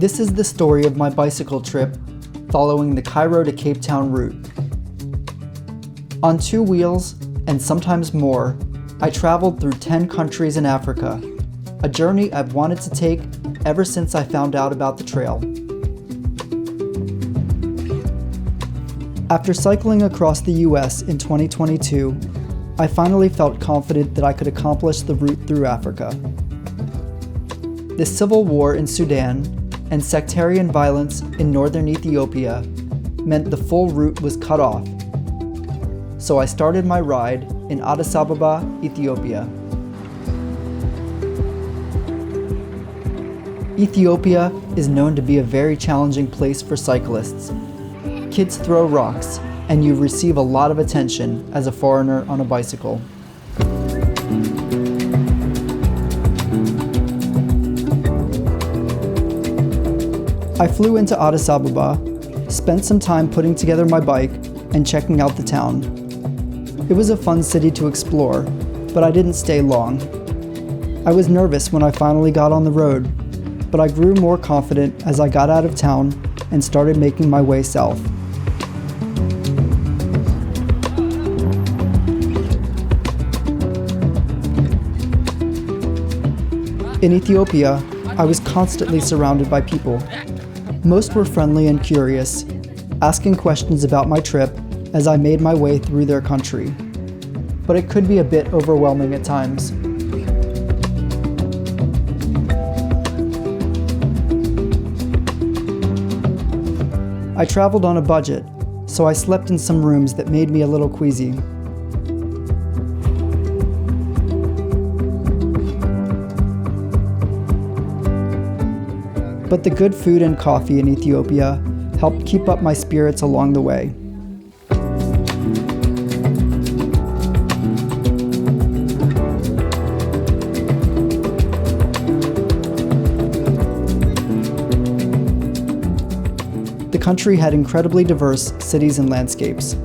This is the story of my bicycle trip following the Cairo to Cape Town route. On two wheels, and sometimes more, I traveled through 10 countries in Africa, a journey I've wanted to take ever since I found out about the trail. After cycling across the US in 2022, I finally felt confident that I could accomplish the route through Africa. The civil war in Sudan and sectarian violence in northern Ethiopia meant the full route was cut off. So I started my ride in Addis Ababa, Ethiopia. Ethiopia is known to be a very challenging place for cyclists. Kids throw rocks, and you receive a lot of attention as a foreigner on a bicycle. I flew into Addis Ababa, spent some time putting together my bike and checking out the town. It was a fun city to explore, but I didn't stay long. I was nervous when I finally got on the road, but I grew more confident as I got out of town and started making my way south. In Ethiopia, I was constantly surrounded by people. Most were friendly and curious, asking questions about my trip as I made my way through their country. But it could be a bit overwhelming at times. I traveled on a budget, so I slept in some rooms that made me a little queasy. But the good food and coffee in Ethiopia helped keep up my spirits along the way. The country had incredibly diverse cities and landscapes.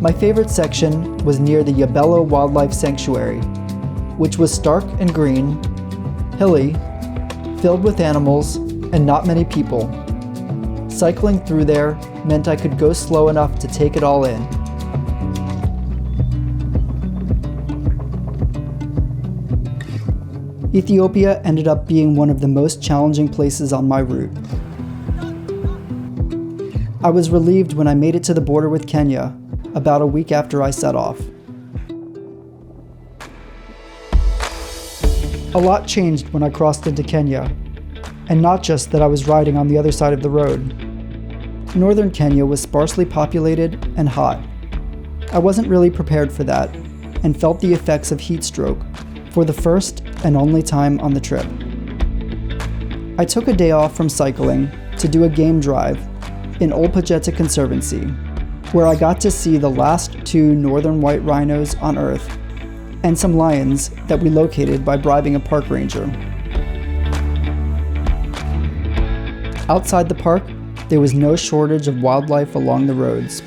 My favorite section was near the Yabelo Wildlife Sanctuary, which was stark and green, hilly, filled with animals, and not many people. Cycling through there meant I could go slow enough to take it all in. Ethiopia ended up being one of the most challenging places on my route. I was relieved when I made it to the border with Kenya about a week after I set off. A lot changed when I crossed into Kenya, and not just that I was riding on the other side of the road. Northern Kenya was sparsely populated and hot. I wasn't really prepared for that, and felt the effects of heat stroke for the first and only time on the trip. I took a day off from cycling to do a game drive in Old Pajeta Conservancy, where I got to see the last two northern white rhinos on Earth and some lions that we located by bribing a park ranger. Outside the park, there was no shortage of wildlife along the roads.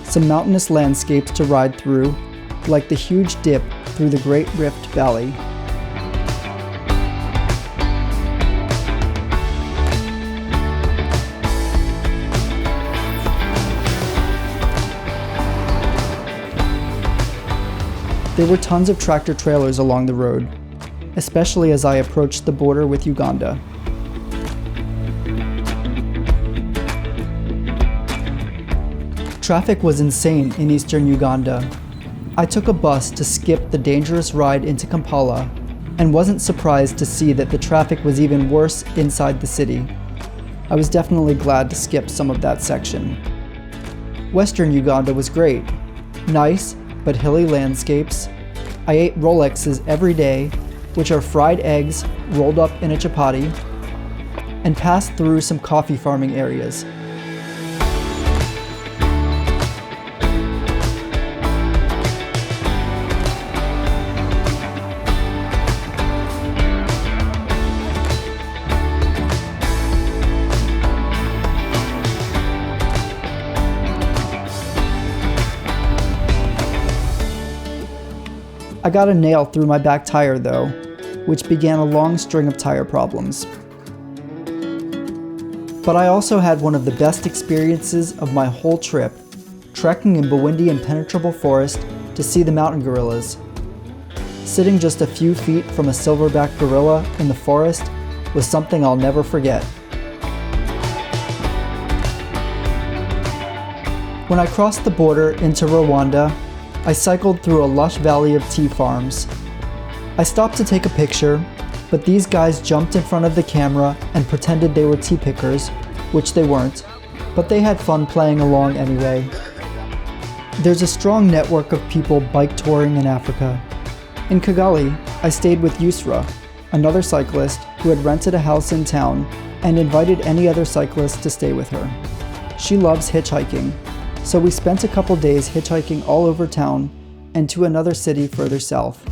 Some mountainous landscapes to ride through, like the huge dip through the Great Rift Valley. There were tons of tractor trailers along the road, especially as I approached the border with Uganda. Traffic was insane in eastern Uganda. I took a bus to skip the dangerous ride into Kampala and wasn't surprised to see that the traffic was even worse inside the city. I was definitely glad to skip some of that section. Western Uganda was great. Nice, but hilly landscapes. I ate Rolexes every day, which are fried eggs rolled up in a chapati, and passed through some coffee farming areas. I got a nail through my back tire though, which began a long string of tire problems. But I also had one of the best experiences of my whole trip, trekking in Bwindi impenetrable forest to see the mountain gorillas. Sitting just a few feet from a silverback gorilla in the forest was something I'll never forget. When I crossed the border into Rwanda, I cycled through a lush valley of tea farms. I stopped to take a picture, but these guys jumped in front of the camera and pretended they were tea pickers, which they weren't, but they had fun playing along anyway. There's a strong network of people bike touring in Africa. In Kigali, I stayed with Yusra, another cyclist who had rented a house in town and invited any other cyclist to stay with her. She loves hitchhiking, so we spent a couple days hitchhiking all over town and to another city further south.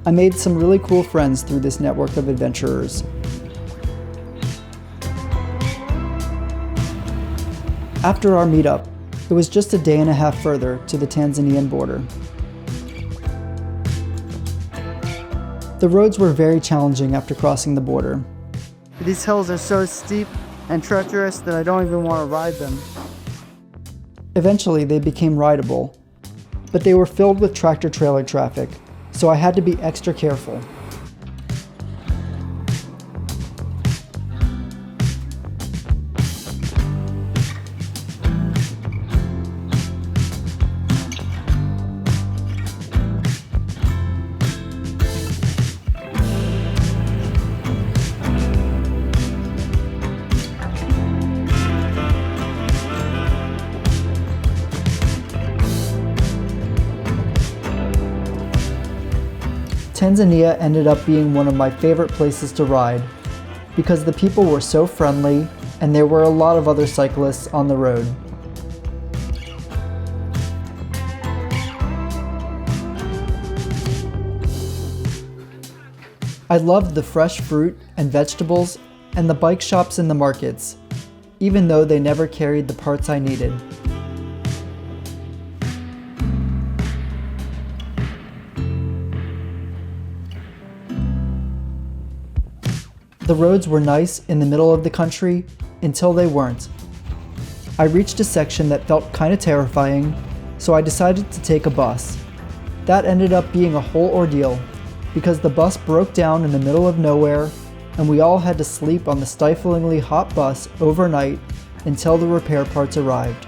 I made some really cool friends through this network of adventurers. After our meetup, it was just a day and a half further to the Tanzanian border. The roads were very challenging after crossing the border. These hills are so steep and treacherous that I don't even want to ride them. Eventually, they became rideable, but they were filled with tractor-trailer traffic, so I had to be extra careful. Tanzania ended up being one of my favorite places to ride because the people were so friendly and there were a lot of other cyclists on the road. I loved the fresh fruit and vegetables and the bike shops in the markets, even though they never carried the parts I needed. The roads were nice in the middle of the country until they weren't. I reached a section that felt kind of terrifying, so I decided to take a bus. That ended up being a whole ordeal because the bus broke down in the middle of nowhere and we all had to sleep on the stiflingly hot bus overnight until the repair parts arrived.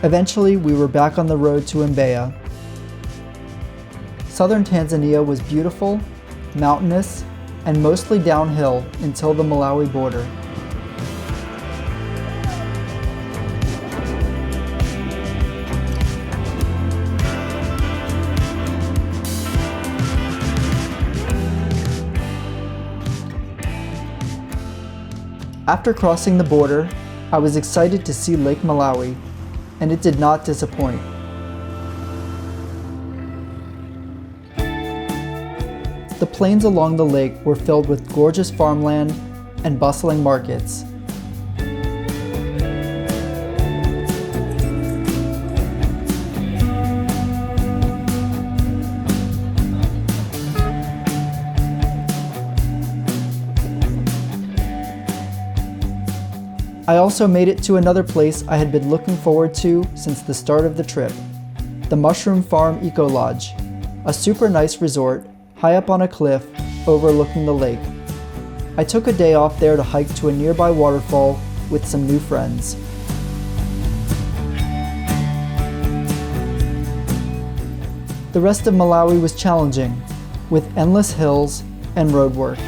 Eventually, we were back on the road to Mbeya. Southern Tanzania was beautiful, mountainous, and mostly downhill until the Malawi border. After crossing the border, I was excited to see Lake Malawi, and it did not disappoint. The plains along the lake were filled with gorgeous farmland and bustling markets. I also made it to another place I had been looking forward to since the start of the trip, the Mushroom Farm Eco Lodge, a super nice resort high up on a cliff overlooking the lake. I took a day off there to hike to a nearby waterfall with some new friends. The rest of Malawi was challenging, with endless hills and roadwork.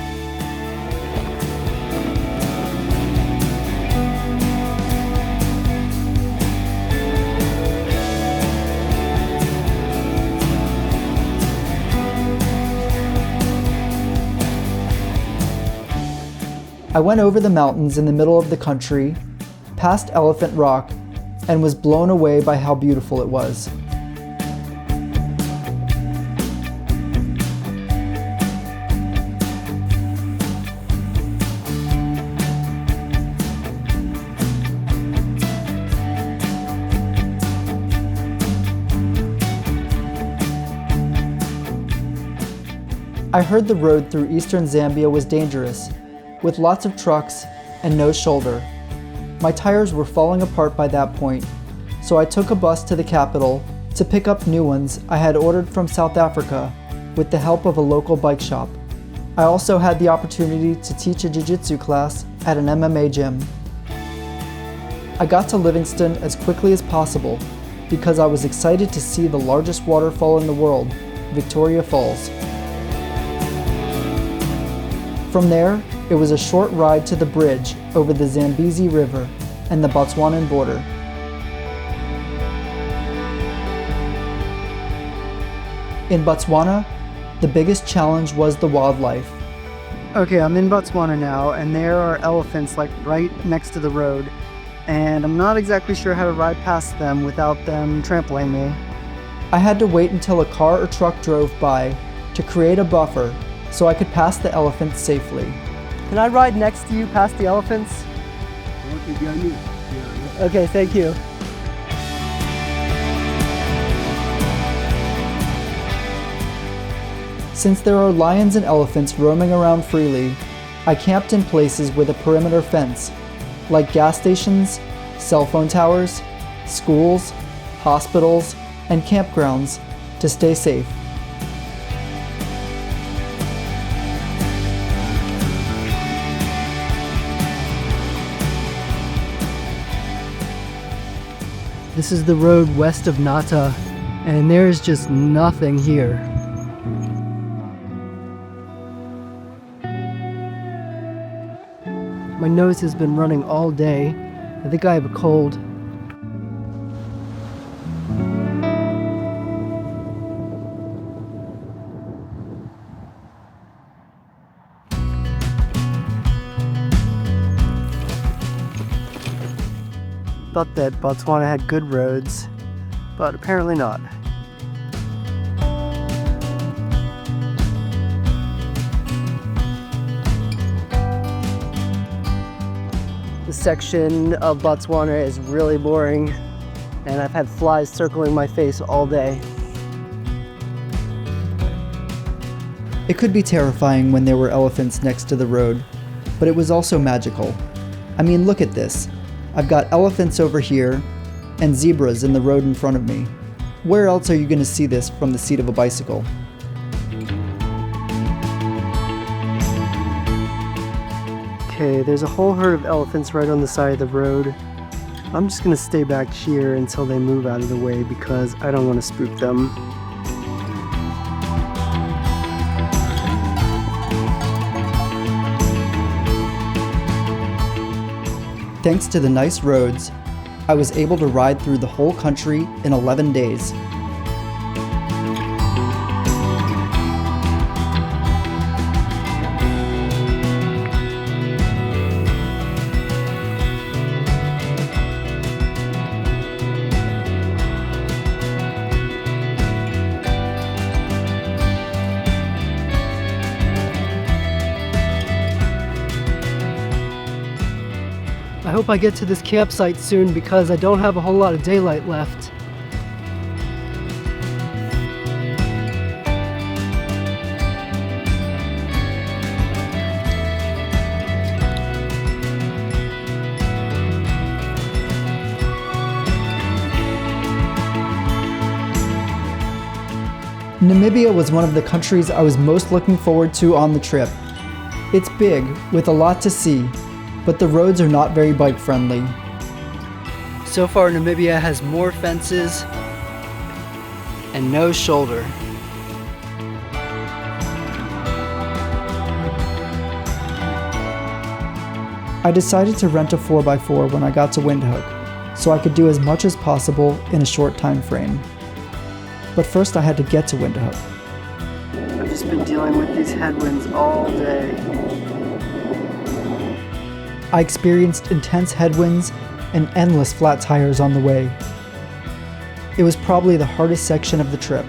I went over the mountains in the middle of the country, past Elephant Rock, and was blown away by how beautiful it was. I heard the road through eastern Zambia was dangerous, with lots of trucks and no shoulder. My tires were falling apart by that point, so I took a bus to the capital to pick up new ones I had ordered from South Africa with the help of a local bike shop. I also had the opportunity to teach a jiu-jitsu class at an MMA gym. I got to Livingston as quickly as possible because I was excited to see the largest waterfall in the world, Victoria Falls. From there, it was a short ride to the bridge over the Zambezi River and the Botswanan border. In Botswana, the biggest challenge was the wildlife. Okay, I'm in Botswana now, and there are elephants like right next to the road, and I'm not exactly sure how to ride past them without them trampling me. I had to wait until a car or truck drove by to create a buffer so I could pass the elephants safely. Can I ride next to you past the elephants? Okay, thank you. Since there are lions and elephants roaming around freely, I camped in places with a perimeter fence, like gas stations, cell phone towers, schools, hospitals, and campgrounds to stay safe. This is the road west of Nata, and there's just nothing here. My nose has been running all day. I think I have a cold. Thought that Botswana had good roads, but apparently not. This section of Botswana is really boring, and I've had flies circling my face all day. It could be terrifying when there were elephants next to the road, but it was also magical. I mean, look at this. I've got elephants over here and zebras in the road in front of me. Where else are you going to see this from the seat of a bicycle? Okay, there's a whole herd of elephants right on the side of the road. I'm just going to stay back here until they move out of the way because I don't want to spook them. Thanks to the nice roads, I was able to ride through the whole country in 11 days. I hope I get to this campsite soon because I don't have a whole lot of daylight left. Namibia was one of the countries I was most looking forward to on the trip. It's big, with a lot to see, but the roads are not very bike friendly. So far, Namibia has more fences and no shoulder. I decided to rent a 4x4 when I got to Windhoek, so I could do as much as possible in a short time frame. But first I had to get to Windhoek. I've just been dealing with these headwinds all day. I experienced intense headwinds and endless flat tires on the way. It was probably the hardest section of the trip.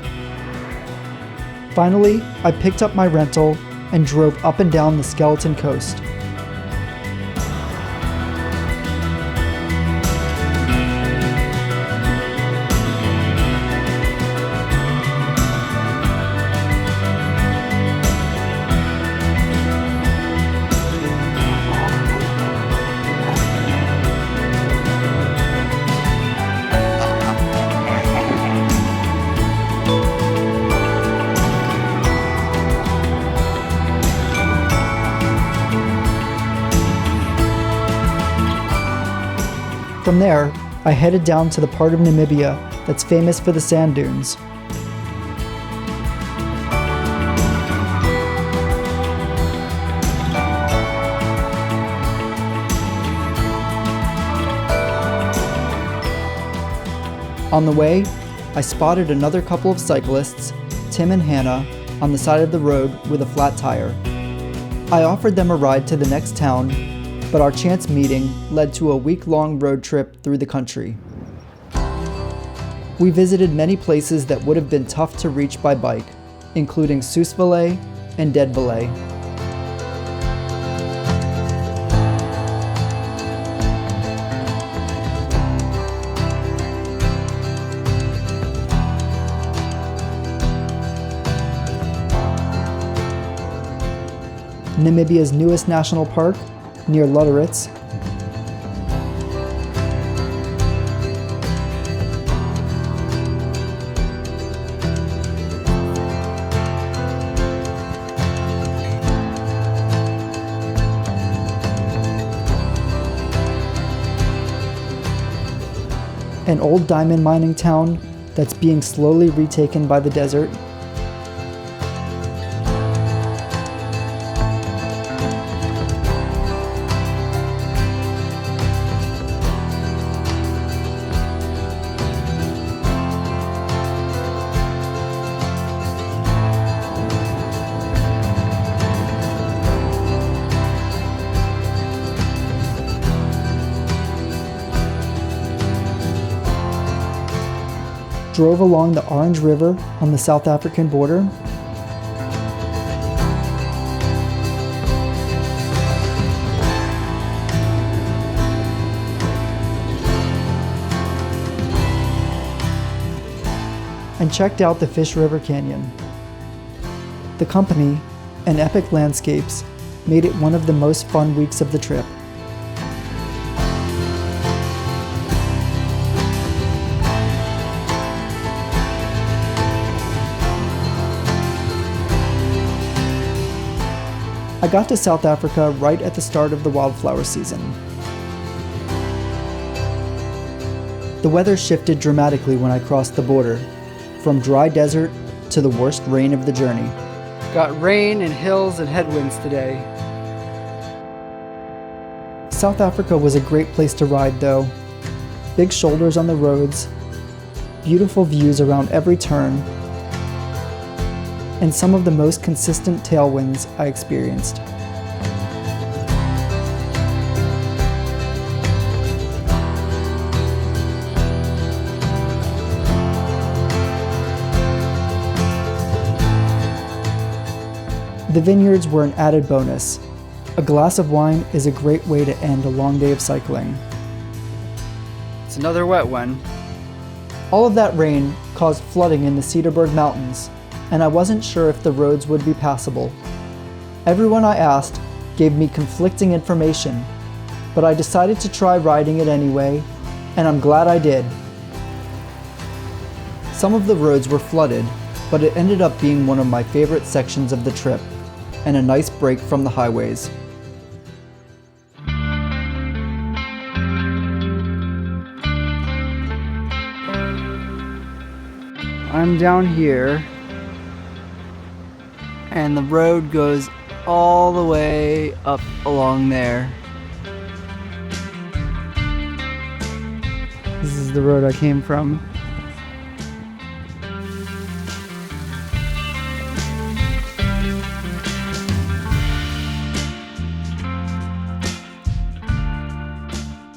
Finally, I picked up my rental and drove up and down the Skeleton Coast. From there, I headed down to the part of Namibia that's famous for the sand dunes. On the way, I spotted another couple of cyclists, Tim and Hannah, on the side of the road with a flat tire. I offered them a ride to the next town, but our chance meeting led to a week-long road trip through the country. We visited many places that would have been tough to reach by bike, including Sousvallei and Dedvallei. Namibia's newest national park, near Lutteritz, an old diamond mining town that's being slowly retaken by the desert, drove along the Orange River on the South African border, and checked out the Fish River Canyon. The company and Epic Landscapes made it one of the most fun weeks of the trip. I got to South Africa right at the start of the wildflower season. The weather shifted dramatically when I crossed the border, from dry desert to the worst rain of the journey. Got rain and hills and headwinds today. South Africa was a great place to ride though. Big shoulders on the roads, beautiful views around every turn, and some of the most consistent tailwinds I experienced. The vineyards were an added bonus. A glass of wine is a great way to end a long day of cycling. It's another wet one. All of that rain caused flooding in the Cedarburg Mountains, and I wasn't sure if the roads would be passable. Everyone I asked gave me conflicting information, but I decided to try riding it anyway, and I'm glad I did. Some of the roads were flooded, but it ended up being one of my favorite sections of the trip, and a nice break from the highways. I'm down here, and the road goes all the way up along there. This is the road I came from.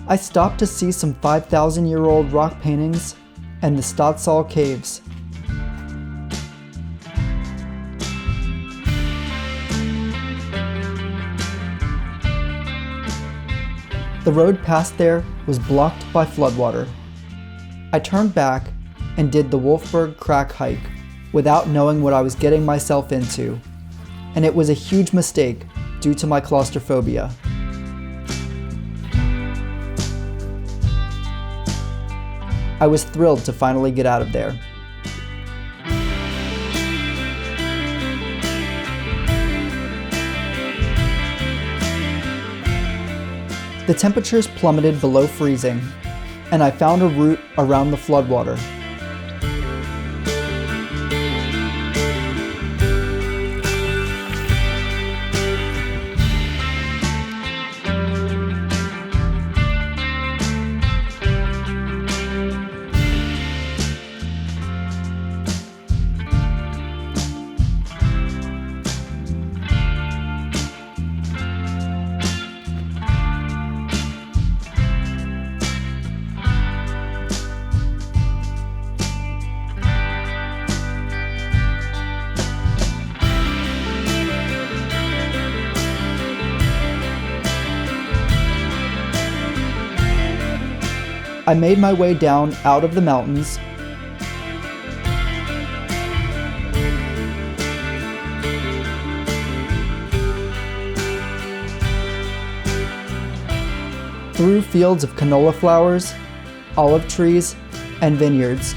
I stopped to see some 5,000-year-old rock paintings and the Stadsall Caves. The road past there was blocked by floodwater. I turned back and did the Wolfberg Crack hike without knowing what I was getting myself into, and it was a huge mistake due to my claustrophobia. I was thrilled to finally get out of there. The temperatures plummeted below freezing, and I found a route around the floodwater. I made my way down out of the mountains, through fields of canola flowers, olive trees, and vineyards.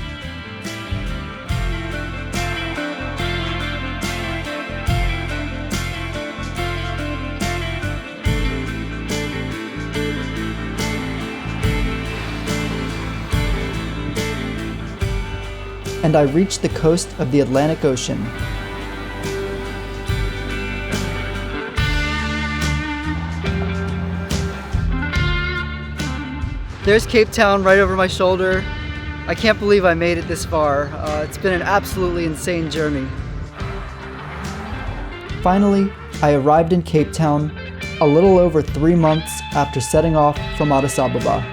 And I reached the coast of the Atlantic Ocean. There's Cape Town right over my shoulder. I can't believe I made it this far. It's been an absolutely insane journey. Finally, I arrived in Cape Town a little over 3 months after setting off from Addis Ababa.